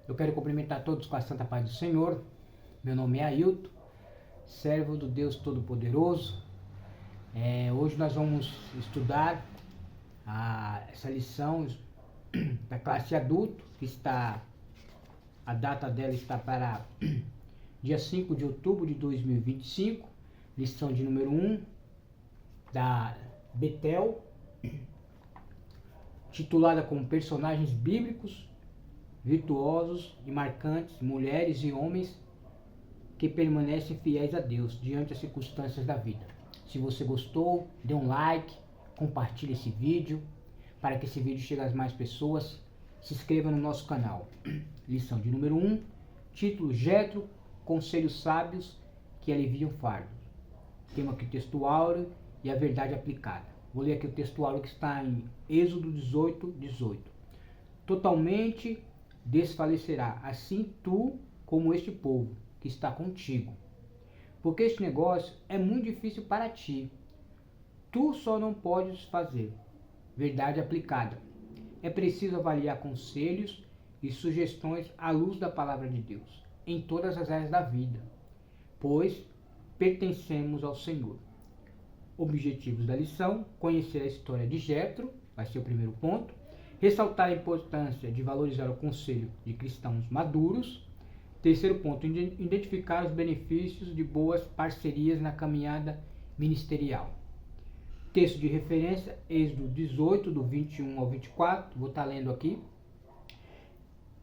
Eu quero cumprimentar todos com a santa paz do Senhor. Meu nome é Ailton, servo do Deus Todo-Poderoso. Hoje nós vamos estudar essa lição da classe adulto, que a data dela está para dia 5 de outubro de 2025, lição de número 1 da Betel, titulada como Personagens Bíblicos, Virtuosos e Marcantes, Mulheres e Homens que Permanecem Fiéis a Deus diante das circunstâncias da vida. Se você gostou, dê um like, compartilhe esse vídeo, para que esse vídeo chegue às mais pessoas. Se inscreva no nosso canal. Lição de número 1, título Jetro, Conselhos Sábios que Aliviam Fardos. Tema aqui o texto áureo e a verdade aplicada. Vou ler aqui o texto áureo que está em Êxodo 18:18. Totalmente desfalecerá, assim tu como este povo que está contigo. Porque este negócio é muito difícil para ti. Tu só não podes fazer. Verdade aplicada. É preciso avaliar conselhos e sugestões à luz da palavra de Deus, em todas as áreas da vida, pois pertencemos ao Senhor. Objetivos da lição: conhecer a história de Jetro, vai ser o primeiro ponto. Ressaltar a importância de valorizar o conselho de cristãos maduros. Terceiro ponto, identificar os benefícios de boas parcerias na caminhada ministerial. Texto de referência, Êxodo 18, do 21 ao 24, vou estar lendo aqui.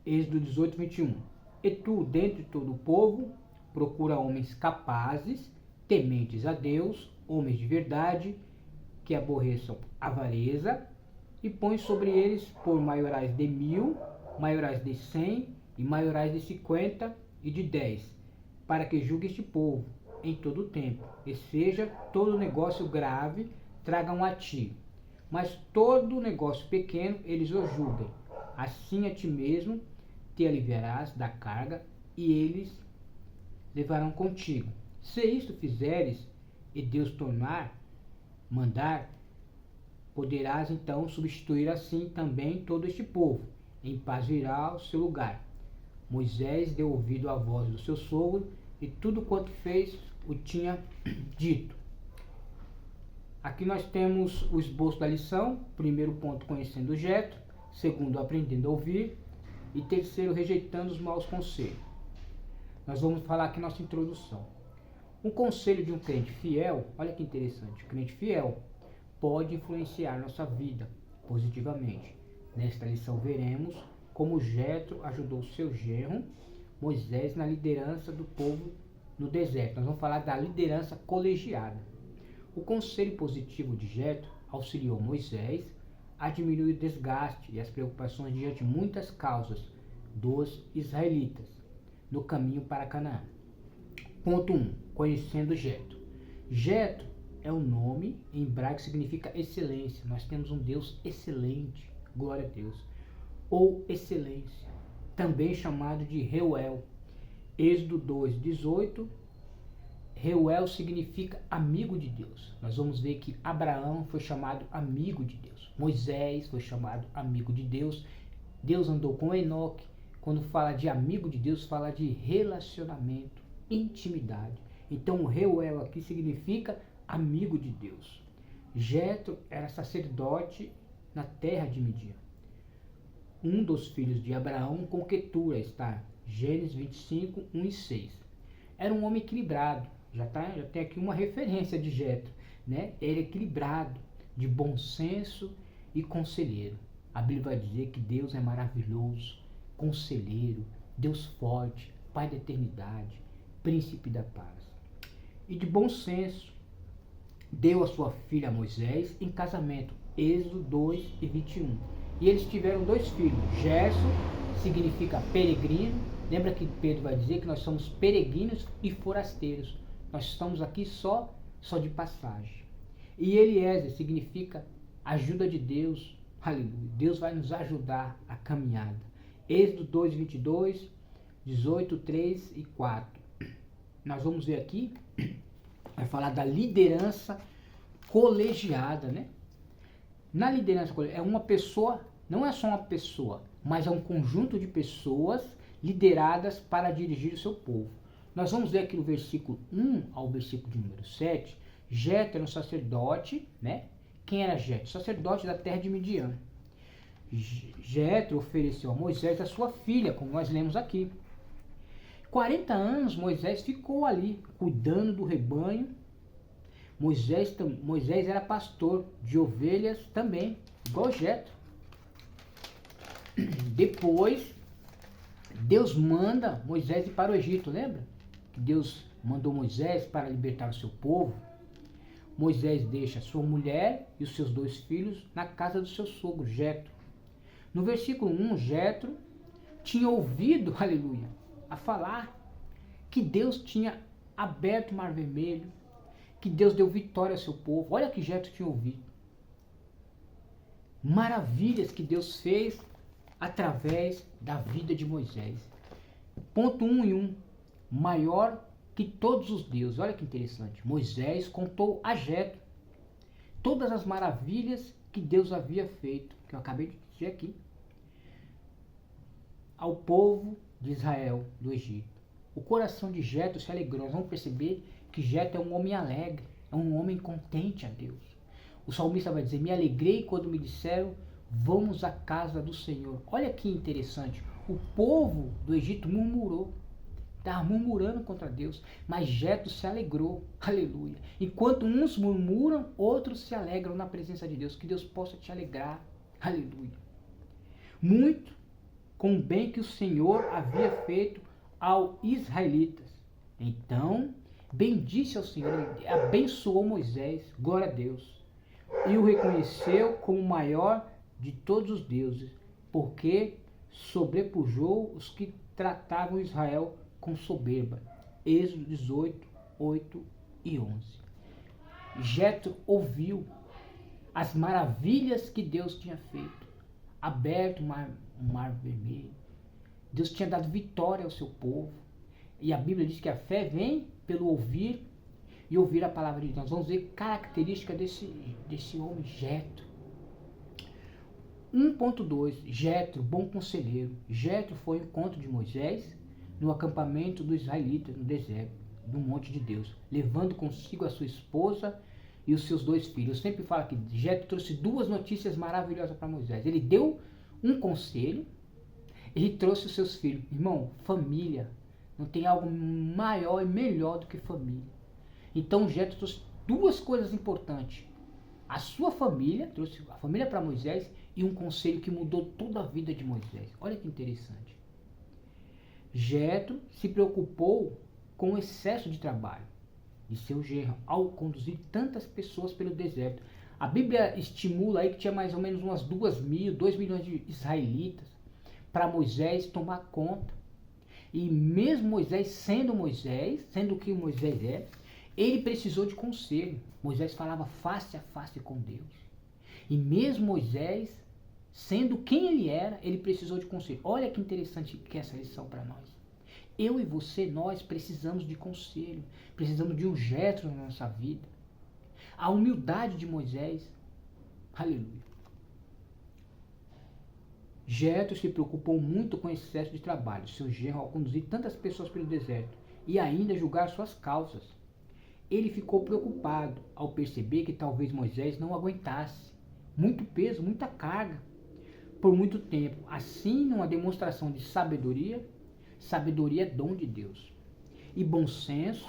Êxodo 18, 21. E tu, dentre todo o povo, procura homens capazes, tementes a Deus, homens de verdade, que aborreçam a avareza, e põe sobre eles por maiorais de 1000, maiorais de 100 e maiorais de 50 e de 10, para que julgue este povo em todo o tempo, e seja todo negócio grave tragam a ti, mas todo negócio pequeno eles o julguem. Assim a ti mesmo te aliviarás da carga, e eles levarão contigo. Se isto fizeres, e Deus mandar, poderás então substituir assim também todo este povo. Em paz virá ao seu lugar. Moisés deu ouvido à voz do seu sogro, e tudo quanto fez o tinha dito. Aqui nós temos o esboço da lição. Primeiro ponto, conhecendo o Jetro. Segundo, aprendendo a ouvir. E terceiro, rejeitando os maus conselhos. Nós vamos falar aqui nossa introdução. Um conselho de um crente fiel, olha que interessante, o crente fiel pode influenciar nossa vida positivamente. Nesta lição veremos como Jetro ajudou seu genro Moisés na liderança do povo no deserto. Nós vamos falar da liderança colegiada. O conselho positivo de Jetro auxiliou Moisés a diminuir o desgaste e as preocupações diante de muitas causas dos israelitas no caminho para Canaã. Ponto 1. Conhecendo Jetro. Jetro é um nome em hebraico que significa excelência. Nós temos um Deus excelente, glória a Deus, ou excelência, também chamado de Reuel. Êxodo 2:18. Reuel significa amigo de Deus. Nós vamos ver que Abraão foi chamado amigo de Deus. Moisés foi chamado amigo de Deus. Deus andou com Enoque. Quando fala de amigo de Deus, fala de relacionamento, intimidade. Então o Reuel aqui significa amigo de Deus. Jetro era sacerdote na terra de Midian. Um dos filhos de Abraão com Quetura, está Gênesis 25, 1 e 6. Era um homem equilibrado. Já tem aqui uma referência de Jetro, né? Ele é equilibrado, de bom senso e conselheiro. A Bíblia vai dizer que Deus é maravilhoso, conselheiro, Deus forte, Pai da eternidade, príncipe da paz. E de bom senso, deu a sua filha a Moisés em casamento. Êxodo 2:21. E eles tiveram 2 filhos. Gerson significa peregrino. Lembra que Pedro vai dizer que nós somos peregrinos e forasteiros. Nós estamos aqui só de passagem. E Eliezer significa ajuda de Deus. Aleluia. Deus vai nos ajudar a caminhada. Êxodo 2:22, 18, 3 e 4. Nós vamos ver aqui, vai falar da liderança colegiada, né? Na liderança colegiada, é uma pessoa, não é só uma pessoa, mas é um conjunto de pessoas lideradas para dirigir o seu povo. Nós vamos ver aqui no versículo 1 ao versículo de número 7, Jetro era um sacerdote, né? Quem era Jetro? Sacerdote da terra de Midian. Jetro ofereceu a Moisés a sua filha, como nós lemos aqui. 40 anos Moisés ficou ali, cuidando do rebanho. Moisés era pastor de ovelhas também, igual Jetro. Depois, Deus manda Moisés ir para o Egito, lembra? Que Deus mandou Moisés para libertar o seu povo. Moisés deixa sua mulher e os seus 2 filhos na casa do seu sogro, Jetro. No versículo 1, Jetro tinha ouvido, aleluia, a falar que Deus tinha aberto o Mar Vermelho, que Deus deu vitória ao seu povo. Olha que Jetro tinha ouvido. Maravilhas que Deus fez através da vida de Moisés. Ponto 1 e 1. Maior que todos os deuses. Olha que interessante. Moisés contou a Jetro todas as maravilhas que Deus havia feito, que eu acabei de dizer aqui, ao povo de Israel do Egito. O coração de Jetro se alegrou. Nós vamos perceber que Jetro é um homem alegre, é um homem contente a Deus. O salmista vai dizer: me alegrei quando me disseram, vamos à casa do Senhor. Olha que interessante. O povo do Egito murmurou. Estava murmurando contra Deus. Mas Jetro se alegrou. Aleluia. Enquanto uns murmuram, outros se alegram na presença de Deus. Que Deus possa te alegrar. Aleluia. Muito com o bem que o Senhor havia feito aos israelitas. Então, bendisse ao Senhor, abençoou Moisés, glória a Deus, e o reconheceu como o maior de todos os deuses, porque sobrepujou os que tratavam Israel com soberba. Êxodo 18, 8 e 11. Jetro ouviu as maravilhas que Deus tinha feito, aberto o mar vermelho. Deus tinha dado vitória ao seu povo. E a Bíblia diz que a fé vem pelo ouvir e ouvir a palavra de Deus. Nós vamos ver característica desse homem, Jetro. 1.2, Jetro, bom conselheiro. Jetro foi ao encontro de Moisés no acampamento dos israelitas no deserto, no monte de Deus, levando consigo a sua esposa e os seus 2 filhos. Eu sempre falo que Jetro trouxe 2 notícias maravilhosas para Moisés. Ele deu um conselho e trouxe os seus filhos. Irmão, família. Não tem algo maior e melhor do que família. Então Jetro trouxe 2 coisas importantes. A sua família, trouxe a família para Moisés, e um conselho que mudou toda a vida de Moisés. Olha que interessante. Jetro se preocupou com o excesso de trabalho de seu genro ao conduzir tantas pessoas pelo deserto. A Bíblia estimula aí que tinha mais ou menos umas 2 milhões de israelitas para Moisés tomar conta. E mesmo Moisés, sendo o que Moisés é, ele precisou de conselho. Moisés falava face a face com Deus. E mesmo Moisés, sendo quem ele era, ele precisou de conselho. Olha que interessante que é essa lição para nós. Eu e você, nós precisamos de conselho. Precisamos de um Jetro na nossa vida. A humildade de Moisés. Aleluia. Jetro se preocupou muito com o excesso de trabalho, seu genro, ao conduzir tantas pessoas pelo deserto e ainda julgar suas causas. Ele ficou preocupado ao perceber que talvez Moisés não aguentasse muito peso, muita carga, por muito tempo. Assim, numa demonstração de sabedoria, sabedoria é dom de Deus, e bom senso,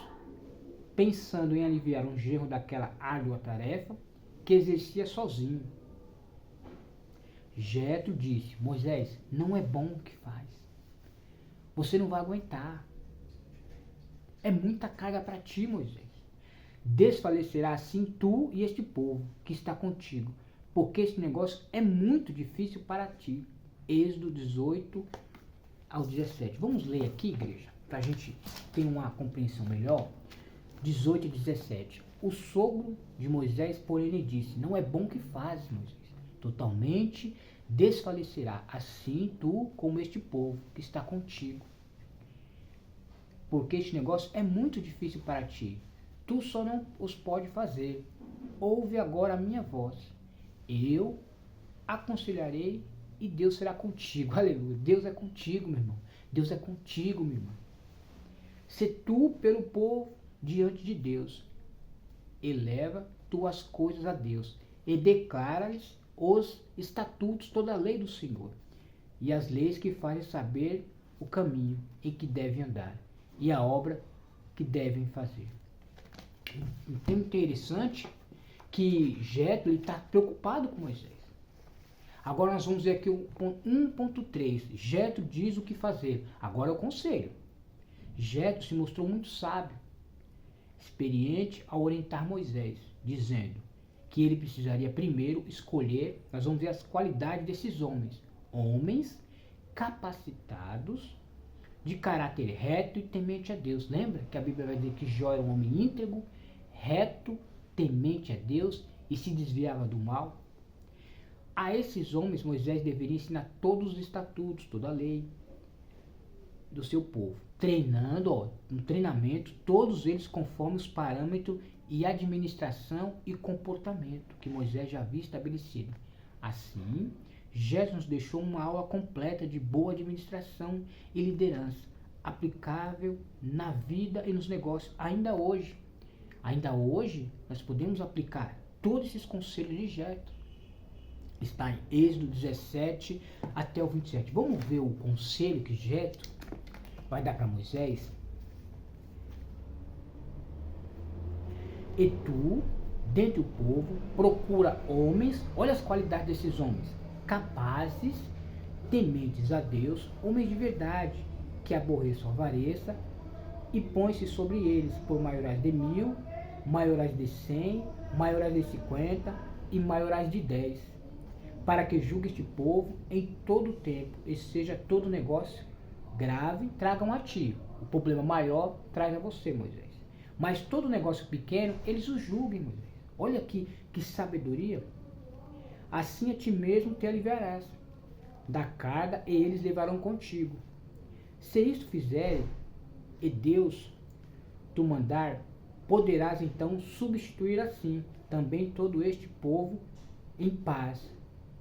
pensando em aliviar um genro daquela árdua tarefa que exercia sozinho, Jetro disse: Moisés, não é bom o que faz. Você não vai aguentar. É muita carga para ti, Moisés. Desfalecerá assim tu e este povo que está contigo, porque esse negócio é muito difícil para ti. Êxodo 18 ao 17. Vamos ler aqui, igreja, para a gente ter uma compreensão melhor. 18 e 17. O sogro de Moisés, porém, lhe disse: não é bom o que fazes, Moisés. Totalmente desfalecerá, assim tu como este povo que está contigo. Porque este negócio é muito difícil para ti. Tu só não os pode fazer. Ouve agora a minha voz. Eu aconselharei e Deus será contigo. Aleluia. Deus é contigo, meu irmão. Deus é contigo, meu irmão. Se tu pelo povo diante de Deus, eleva tuas coisas a Deus e declara-lhes os estatutos, toda a lei do Senhor, e as leis que fazem saber o caminho em que devem andar e a obra que devem fazer. Então é interessante que Jetro está preocupado com Moisés. Agora nós vamos ver aqui o 1.3. Jetro diz o que fazer. Agora é o conselho. Jetro se mostrou muito sábio, experiente ao orientar Moisés, dizendo que ele precisaria primeiro escolher, nós vamos ver as qualidades desses homens. Homens capacitados, de caráter reto e temente a Deus. Lembra que a Bíblia vai dizer que Jó era um homem íntegro, reto, temente a Deus e se desviava do mal? A esses homens Moisés deveria ensinar todos os estatutos, toda a lei do seu povo, treinando, um treinamento, todos eles conforme os parâmetros e administração e comportamento que Moisés já havia estabelecido. Assim, Jesus nos deixou uma aula completa de boa administração e liderança, aplicável na vida e nos negócios ainda hoje. Ainda hoje, nós podemos aplicar todos esses conselhos de Jetro. Está em Êxodo 17 até o 27. Vamos ver o conselho que Jetro vai dar para Moisés? E tu, dentre o povo, procura homens, olha as qualidades desses homens, capazes, tementes a Deus, homens de verdade, que aborreçam a avareza, e põe-se sobre eles por maiorais de 1000, maiorais de 100, maiorais de 50 e maiorais de 10, para que julgue este povo em todo o tempo, e seja todo negócio grave, tragam a ti. O problema maior traz a você, Moisés. Mas todo negócio pequeno, eles o julguem, Moisés. Olha aqui que sabedoria. Assim a ti mesmo te aliviarás da carga, e eles levarão contigo. Se isto fizeres, e Deus tu mandar, poderás então substituir assim também todo este povo em paz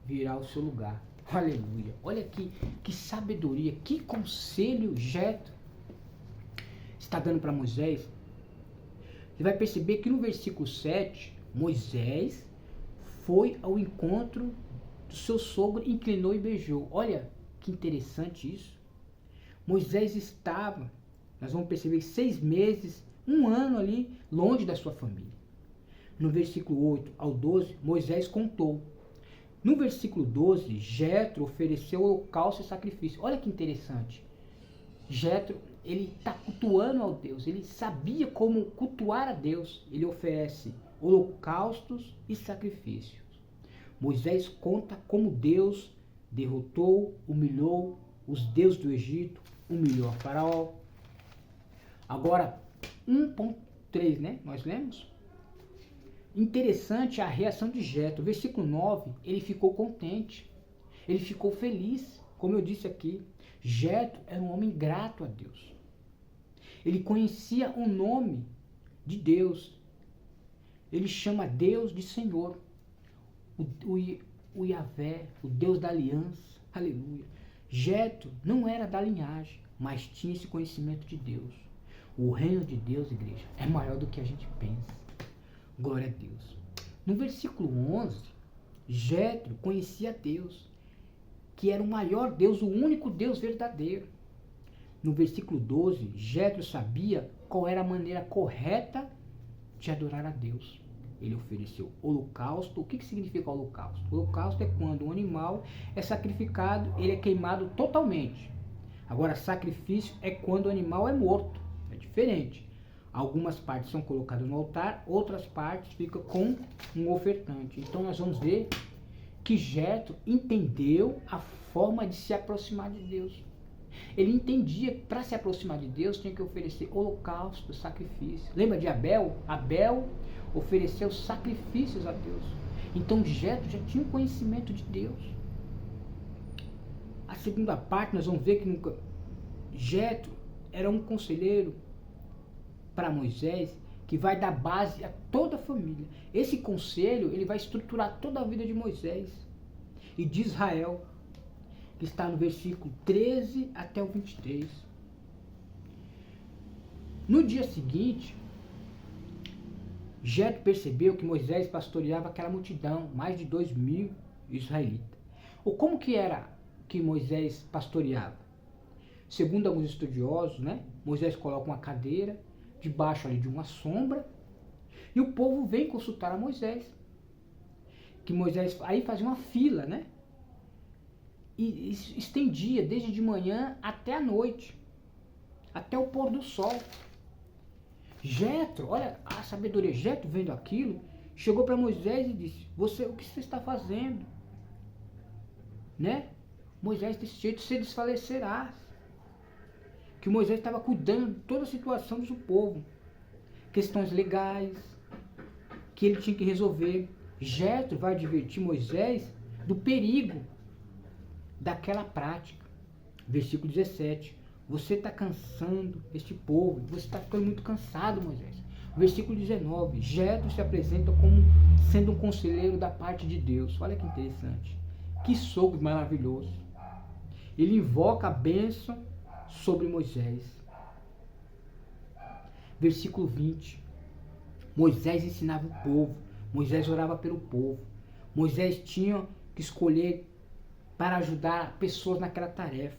virá ao seu lugar. Aleluia. Olha aqui que sabedoria, que conselho Jetro está dando para Moisés. Você vai perceber que no versículo 7, Moisés foi ao encontro do seu sogro, inclinou e beijou. Olha que interessante isso. Moisés estava, nós vamos perceber, 6 meses, 1 ano ali, longe da sua família. No versículo 8 ao 12, Moisés contou. No versículo 12, Jetro ofereceu holocausto e sacrifício. Olha que interessante. Jetro, ele está cultuando ao Deus, ele sabia como cultuar a Deus. Ele oferece holocaustos e sacrifícios. Moisés conta como Deus derrotou, humilhou os deuses do Egito, humilhou a Faraó. Agora, 1.3, né? Nós lemos. Interessante a reação de Jetro. Versículo 9, ele ficou contente. Ele ficou feliz. Como eu disse aqui, Jetro era um homem grato a Deus. Ele conhecia o nome de Deus. Ele chama Deus de Senhor. O Yahvé, o Deus da aliança. Aleluia. Jetro não era da linhagem, mas tinha esse conhecimento de Deus. O reino de Deus, igreja, é maior do que a gente pensa. Glória a Deus. No versículo 11, Jetro conhecia Deus, que era o maior Deus, o único Deus verdadeiro. No versículo 12, Jetro sabia qual era a maneira correta de adorar a Deus. Ele ofereceu holocausto. O que significa holocausto? Holocausto é quando um animal é sacrificado, ele é queimado totalmente. Agora, sacrifício é quando o animal é morto. É diferente. Algumas partes são colocadas no altar, outras partes ficam com um ofertante. Então nós vamos ver que Jetro entendeu a forma de se aproximar de Deus. Ele entendia que para se aproximar de Deus tinha que oferecer holocausto, sacrifício. Lembra de Abel? Abel ofereceu sacrifícios a Deus. Então Jetro já tinha um conhecimento de Deus. A segunda parte nós vamos ver que Jetro era um conselheiro para Moisés, que vai dar base a toda a família. Esse conselho, ele vai estruturar toda a vida de Moisés e de Israel. que está no versículo 13 até o 23. No dia seguinte, Jetro percebeu que Moisés pastoreava aquela multidão, mais de 2.000 israelitas. Ou como que era que Moisés pastoreava? Segundo alguns estudiosos, né, Moisés coloca uma cadeira debaixo ali de uma sombra e o povo vem consultar a Moisés. Que Moisés aí fazia uma fila, né? E estendia desde de manhã até a noite, até o pôr do sol. Jetro, olha a sabedoria, Jetro vendo aquilo, chegou para Moisés e disse: o que você está fazendo? Né? Moisés, desse jeito você desfalecerá. Que Moisés estava cuidando de toda a situação do povo, questões legais que ele tinha que resolver. Jetro vai advertir Moisés do perigo daquela prática. Versículo 17. Você está cansando este povo, você está ficando muito cansado, Moisés. Versículo 19. Jetro se apresenta como sendo um conselheiro da parte de Deus. Olha que interessante. Que sogro maravilhoso. Ele invoca a bênção sobre Moisés. Versículo 20. Moisés ensinava o povo. Moisés orava pelo povo. Moisés tinha que escolher para ajudar pessoas naquela tarefa.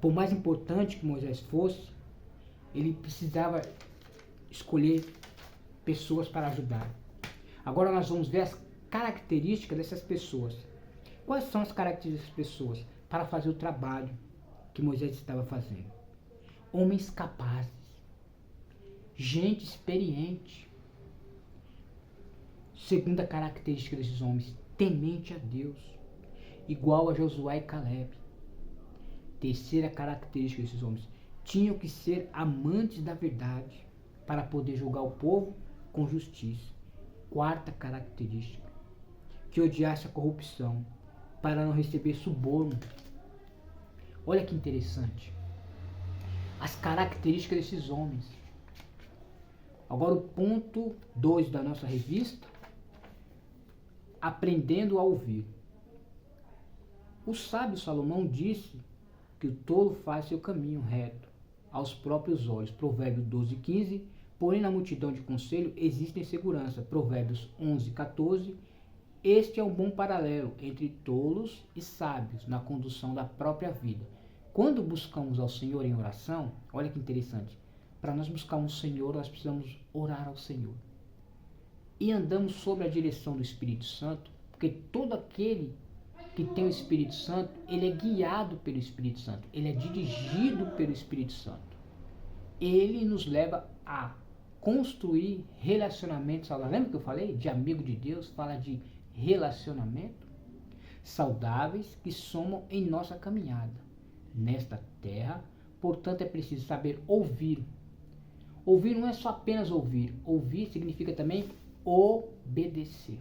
Por mais importante que Moisés fosse, ele precisava escolher pessoas para ajudar. Agora nós vamos ver as características dessas pessoas. Quais são as características dessas pessoas para fazer o trabalho que Moisés estava fazendo? Homens capazes, gente experiente. Segunda característica desses homens, temente a Deus, igual a Josué e Caleb. Terceira característica desses homens, tinham que ser amantes da verdade para poder julgar o povo com justiça. Quarta característica, que odiasse a corrupção para não receber suborno. Olha que interessante. As características desses homens. Agora o ponto 2 da nossa revista, aprendendo a ouvir. O sábio Salomão disse que o tolo faz seu caminho reto aos próprios olhos. Provérbios 12:15. Porém na multidão de conselho existe segurança. Provérbios 11:14. Este é um bom paralelo entre tolos e sábios na condução da própria vida. Quando buscamos ao Senhor em oração, olha que interessante, para nós buscarmos o Senhor, nós precisamos orar ao Senhor. E andamos sob a direção do Espírito Santo, porque todo aquele que tem o Espírito Santo, ele é guiado pelo Espírito Santo, ele é dirigido pelo Espírito Santo. Ele nos leva a construir relacionamentos saudáveis. Lembra que eu falei de amigo de Deus? Fala de relacionamento saudáveis que somam em nossa caminhada nesta terra. Portanto, é preciso saber ouvir. Ouvir não é só apenas ouvir. Ouvir significa também obedecer.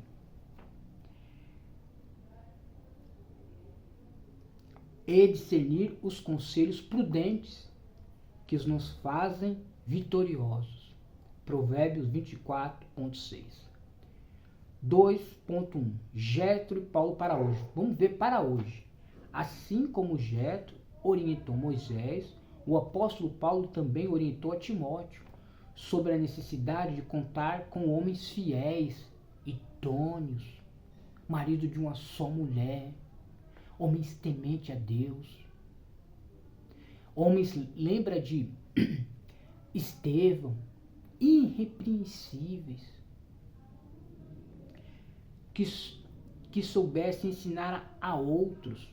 E discernir os conselhos prudentes que nos fazem vitoriosos. Provérbios 24:6. 2.1. Jetro e Paulo para hoje. Vamos ver para hoje. Assim como Jetro orientou Moisés, o apóstolo Paulo também orientou a Timóteo sobre a necessidade de contar com homens fiéis, idôneos, marido de uma só mulher, homens tementes a Deus. Homens, lembra de Estevão, irrepreensíveis, que soubessem ensinar a outros.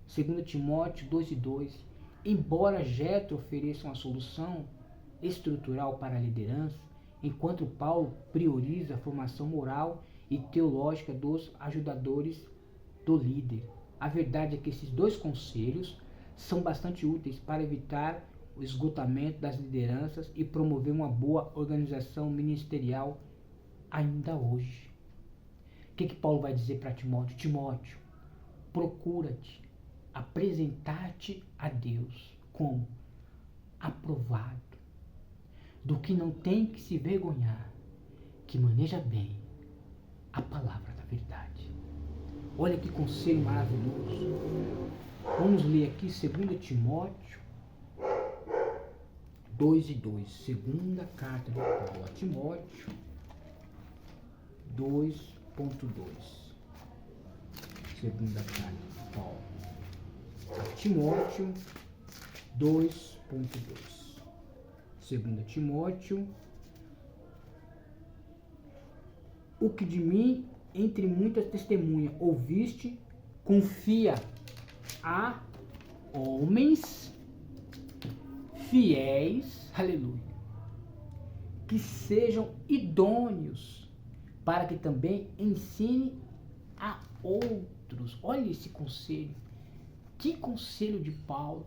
2 Timóteo 2:2. Embora Jetro ofereça uma solução estrutural para a liderança, enquanto Paulo prioriza a formação moral e teológica dos ajudadores do líder. A verdade é que esses dois conselhos são bastante úteis para evitar o esgotamento das lideranças e promover uma boa organização ministerial ainda hoje. O que Paulo vai dizer para Timóteo? Timóteo, procura-te apresentar-te a Deus como aprovado, do que não tem que se vergonhar, que maneja bem a palavra da verdade. Olha que conselho maravilhoso. Vamos ler aqui 2 Timóteo 2:2. Segunda carta de Paulo a Timóteo 2:2. Segunda carta de Paulo a Timóteo 2:2. Segunda Timóteo. O que de mim, entre muitas testemunhas, ouviste, confia a homens fiéis, aleluia, que sejam idôneos, para que também ensine a outros. Olha esse conselho. Que conselho de Paulo.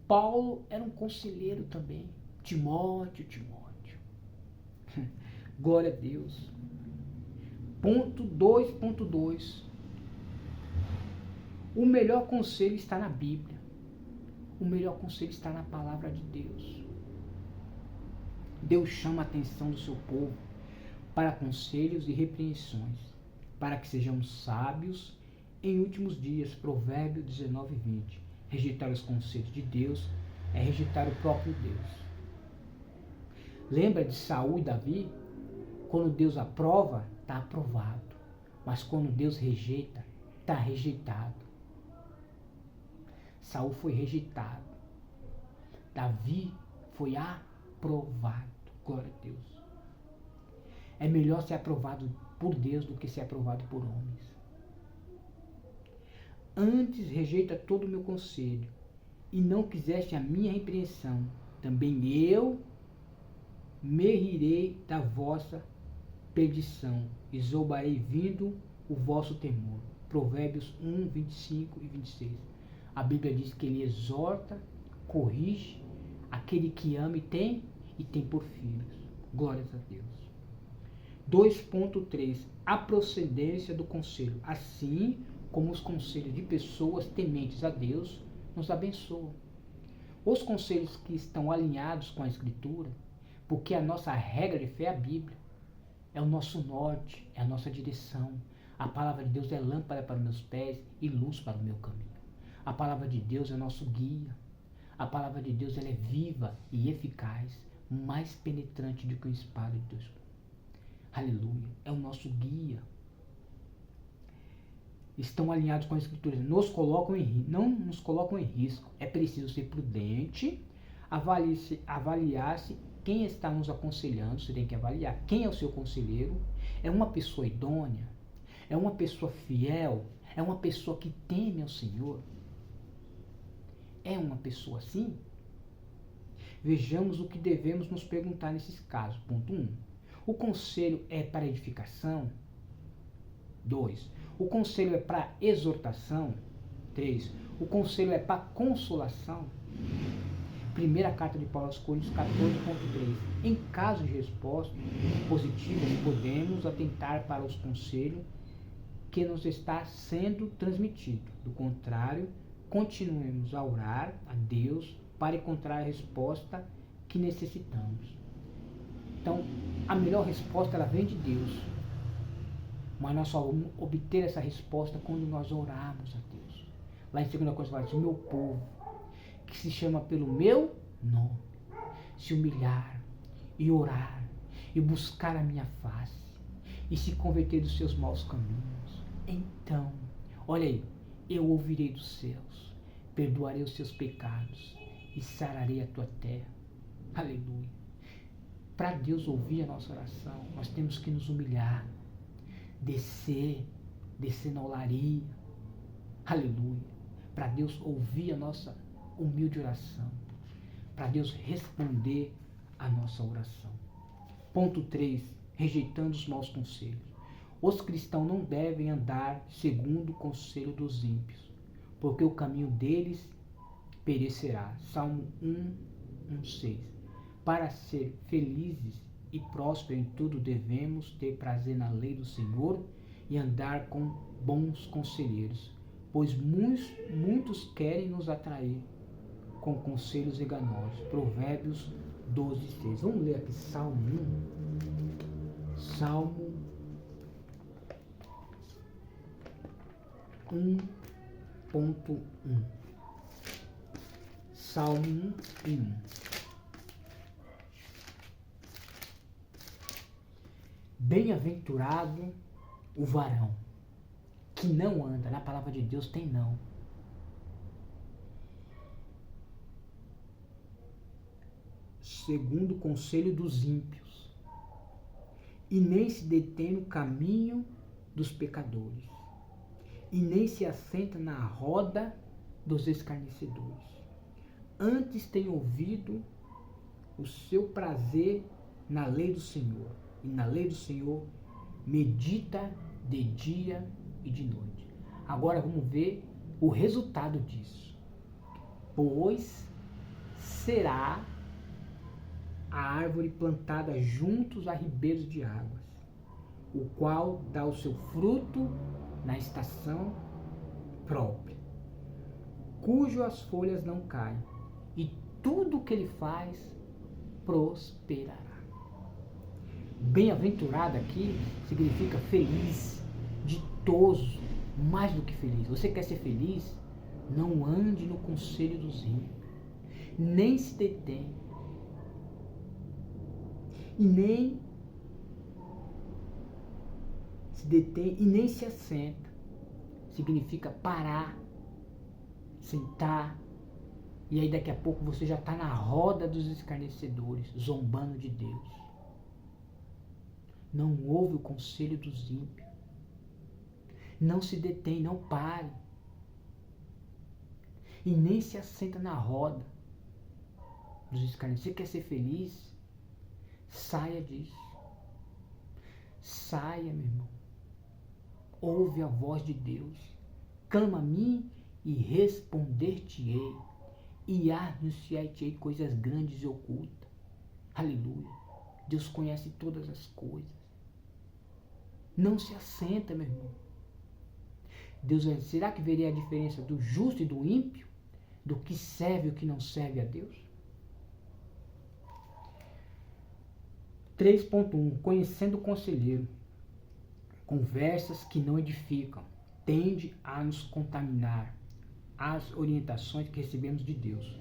Paulo era um conselheiro também. Timóteo. Glória a Deus. Ponto 2.2. O melhor conselho está na Bíblia. O melhor conselho está na palavra de Deus. Deus chama a atenção do seu povo para conselhos e repreensões, para que sejamos sábios em últimos dias. Provérbios 19:20. Rejeitar os conselhos de Deus é rejeitar o próprio Deus. Lembra de Saul e Davi? Quando Deus aprova, está aprovado. Mas quando Deus rejeita, está rejeitado. Saul foi rejeitado. Davi foi aprovado. Glória a Deus. É melhor ser aprovado por Deus do que ser aprovado por homens. Antes rejeita todo o meu conselho, e não quiseste a minha repreensão, também eu me rirei da vossa perdição, e zombarei vindo o vosso temor. Provérbios 1:25 e 26. A Bíblia diz que ele exorta, corrige aquele que ama e tem por filhos. Glórias a Deus. 2.3. A procedência do conselho. Assim como os conselhos de pessoas tementes a Deus nos abençoam. Os conselhos que estão alinhados com a Escritura, porque a nossa regra de fé é a Bíblia. É o nosso norte, é a nossa direção. A palavra de Deus é lâmpada para os meus pés e luz para o meu caminho. A palavra de Deus é nosso guia. A palavra de Deus ela é viva e eficaz, mais penetrante do que uma espada de dois gumes. Aleluia. É o nosso guia. Estão alinhados com a Escritura. Não nos colocam em risco. É preciso ser prudente, avaliar-se quem está nos aconselhando. Você tem que avaliar quem é o seu conselheiro. É uma pessoa idônea? É uma pessoa fiel? É uma pessoa que teme ao Senhor? É uma pessoa assim? Vejamos o que devemos nos perguntar nesses casos. Ponto 1. O conselho é para edificação? 2. O conselho é para exortação? 3. O conselho é para consolação? Primeira carta de Paulo aos Coríntios 14.3. Em caso de resposta positiva, podemos atentar para os conselhos que nos está sendo transmitido. Do contrário, continuemos a orar a Deus para encontrar a resposta que necessitamos. Então, a melhor resposta ela vem de Deus. Mas nós só vamos obter essa resposta quando nós orarmos a Deus. Lá em 2 Coríntios fala assim: o meu povo, que se chama pelo meu nome, se humilhar e orar e buscar a minha face e se converter dos seus maus caminhos, então, olha aí, eu ouvirei dos céus, perdoarei os seus pecados e sararei a tua terra. Aleluia. Para Deus ouvir a nossa oração, nós temos que nos humilhar, descer na olaria. Aleluia. Para Deus ouvir a nossa humilde oração, para Deus responder a nossa oração. Ponto 3. Rejeitando os maus conselhos. Os cristãos não devem andar segundo o conselho dos ímpios, porque o caminho deles perecerá. Salmo 1:6. Para ser felizes e prósperos em tudo, devemos ter prazer na lei do Senhor e andar com bons conselheiros, pois muitos querem nos atrair com conselhos enganosos. Provérbios 12:6. Vamos ler aqui Salmo 1. Salmo 1, 3.1. Salmo 1:1. Bem-aventurado o varão que não anda, na palavra de Deus tem não, segundo o conselho dos ímpios, e nem se detém no caminho dos pecadores, e nem se assenta na roda dos escarnecedores. Antes tem ouvido o seu prazer na lei do Senhor, e na lei do Senhor medita de dia e de noite. Agora vamos ver o resultado disso. Pois será a árvore plantada juntos a ribeiros de águas, o qual dá o seu fruto na estação própria, cujas folhas não caem, e tudo o que ele faz prosperará. Bem-aventurado aqui significa feliz, ditoso, mais do que feliz. Você quer ser feliz? Não ande no conselho dos ímpios, nem se detém, e nem se assenta. Significa parar, sentar, e aí daqui a pouco você já está na roda dos escarnecedores, zombando de Deus. Não ouve o conselho dos ímpios. Não se detém, não pare. E nem se assenta na roda dos escarnecedores. Você quer ser feliz? Saia disso. Saia, meu irmão. Ouve a voz de Deus. Clama a mim e responder-te-ei. E anunciar-te-ei coisas grandes e ocultas. Aleluia. Deus conhece todas as coisas. Não se assenta, meu irmão. Deus vai dizer, será que veria a diferença do justo e do ímpio? Do que serve e o que não serve a Deus? 3.1. Conhecendo o conselheiro. Conversas que não edificam. Tende a nos contaminar as orientações que recebemos de Deus,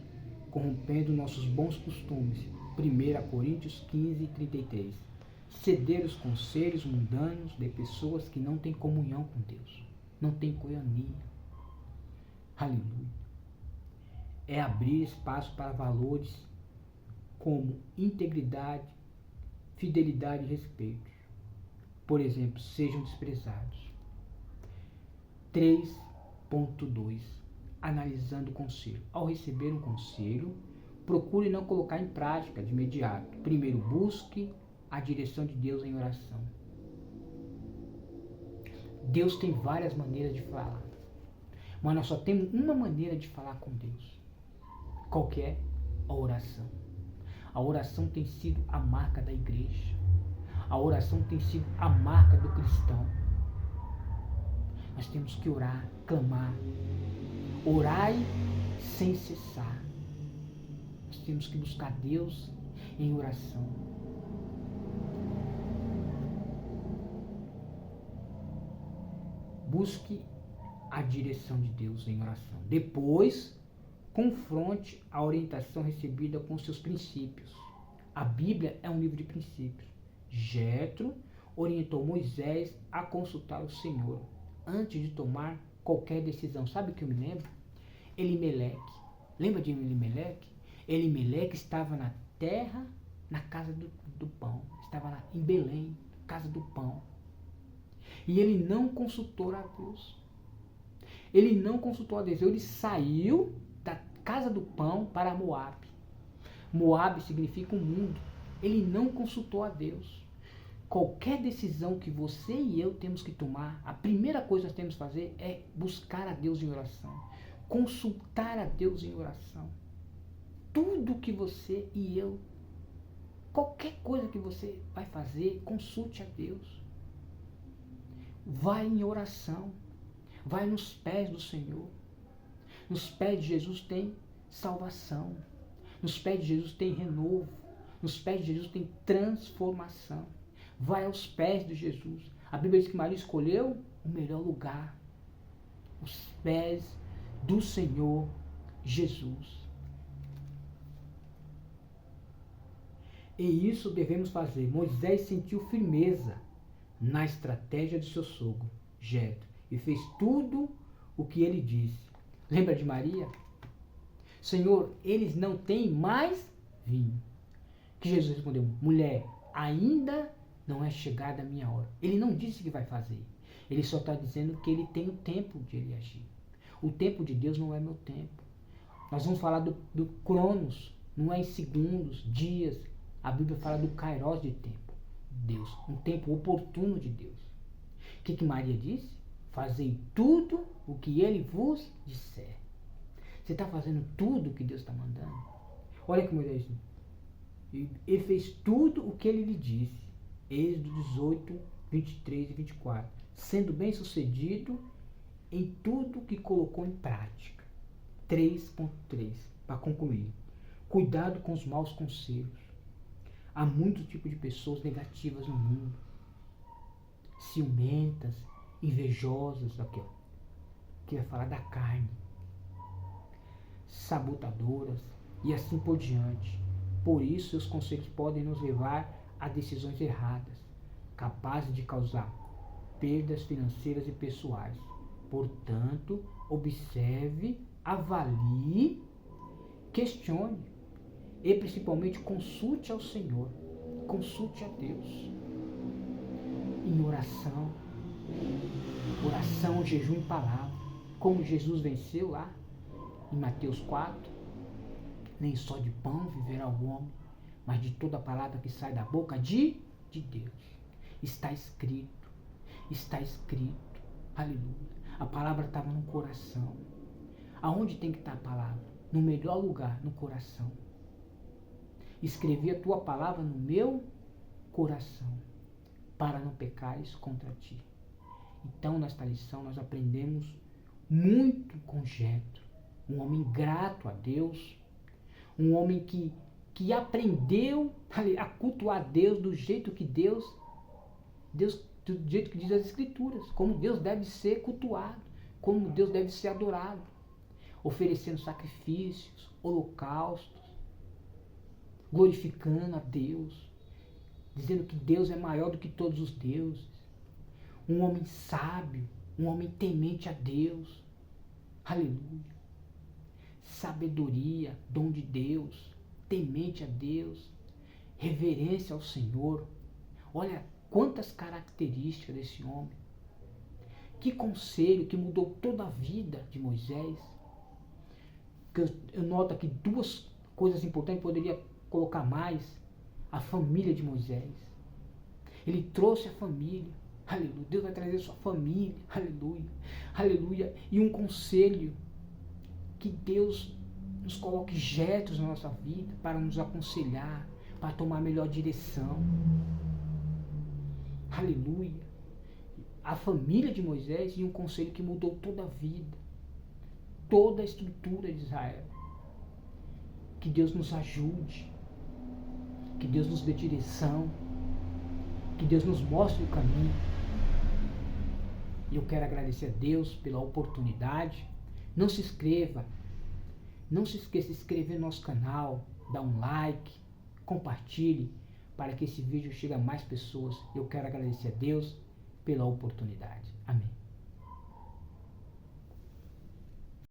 corrompendo nossos bons costumes. 1 Coríntios 15:33. Ceder os conselhos mundanos de pessoas que não têm comunhão com Deus, não têm coinonia. Aleluia. É abrir espaço para valores como integridade, fidelidade e respeito. Por exemplo, sejam desprezados. 3.2. Analisando o conselho. Ao receber um conselho, procure não colocar em prática de imediato. Primeiro, busque a direção de Deus em oração. Deus tem várias maneiras de falar, mas nós só temos uma maneira de falar com Deus. Qual que é? A oração. A oração tem sido a marca da igreja. A oração tem sido a marca do cristão. Nós temos que orar, clamar. Orai sem cessar. Nós temos que buscar Deus em oração. Busque a direção de Deus em oração. Depois, confronte a orientação recebida com seus princípios. A Bíblia é um livro de princípios. Jetro orientou Moisés a consultar o Senhor antes de tomar qualquer decisão. Sabe o que eu me lembro? Elimeleque. Lembra de Elimeleque? Elimeleque estava na terra, na casa do pão. Estava lá em Belém, casa do pão. E ele não consultou a Deus. Ele não consultou a Deus. Ele saiu da casa do pão para Moabe. Moabe significa o mundo. Ele não consultou a Deus. Qualquer decisão que você e eu temos que tomar, a primeira coisa que nós temos que fazer é buscar a Deus em oração. Consultar a Deus em oração. Tudo que você e eu, qualquer coisa que você vai fazer, consulte a Deus. Vai em oração. Vai nos pés do Senhor. Nos pés de Jesus tem salvação. Nos pés de Jesus tem renovo. Nos pés de Jesus tem transformação. Vai aos pés de Jesus. A Bíblia diz que Maria escolheu o melhor lugar. Os pés do Senhor Jesus. E isso devemos fazer. Moisés sentiu firmeza na estratégia de seu sogro, Jetro, e fez tudo o que ele disse. Lembra de Maria? Senhor, eles não têm mais vinho. Que Jesus respondeu, mulher, ainda não é chegada a minha hora. Ele não disse que vai fazer. Ele só está dizendo que ele tem o tempo de ele agir. O tempo de Deus não é meu tempo. Nós vamos falar do Cronos, não é em segundos, dias. A Bíblia fala do Kairos de tempo. Deus, um tempo oportuno de Deus. O que Maria disse? Fazei tudo o que ele vos disser. Você está fazendo tudo o que Deus está mandando? Olha que Moisés disse. Ele fez tudo o que ele lhe disse. Êxodo 18, 23 e 24. Sendo bem sucedido em tudo que colocou em prática. 3.3, para concluir. Cuidado com os maus conselhos. Há muito tipo de pessoas negativas no mundo. Ciumentas, invejosas, aqui, ó, que vai falar da carne. Sabotadoras e assim por diante. Por isso, seus conselhos podem nos levar a decisões erradas, capazes de causar perdas financeiras e pessoais. Portanto, observe, avalie, questione e principalmente consulte ao Senhor, consulte a Deus em oração, jejum e palavra, como Jesus venceu lá em Mateus 4, nem só de pão viverá o homem, mas de toda a palavra que sai da boca de Deus. Está escrito, aleluia. A palavra estava no coração. Aonde tem que estar a palavra? No melhor lugar, no coração. Escrevi a tua palavra no meu coração, para não pecares contra ti. Então, nesta lição, nós aprendemos muito com Jetro, um homem grato a Deus, um homem que aprendeu a cultuar Deus do jeito que Deus, do jeito que diz as Escrituras, como Deus deve ser cultuado, como Deus deve ser adorado, oferecendo sacrifícios, holocaustos, glorificando a Deus, dizendo que Deus é maior do que todos os deuses. Um homem sábio, um homem temente a Deus. Aleluia. Sabedoria, dom de Deus, temente a Deus, reverência ao Senhor. Olha quantas características desse homem. Que conselho que mudou toda a vida de Moisés. Eu noto aqui duas coisas importantes, poderia colocar mais. A família de Moisés. Ele trouxe a família. Aleluia. Deus vai trazer a sua família. Aleluia. Aleluia. E um conselho. Que Deus nos coloque Jetros na nossa vida para nos aconselhar, para tomar a melhor direção. Aleluia. A família de Moisés e um conselho que mudou toda a vida. Toda a estrutura de Israel. Que Deus nos ajude. Que Deus nos dê direção. Que Deus nos mostre o caminho. E eu quero agradecer a Deus pela oportunidade. Não se esqueça de se inscrever no nosso canal, dar um like, compartilhe, para que esse vídeo chegue a mais pessoas. Eu quero agradecer a Deus pela oportunidade. Amém.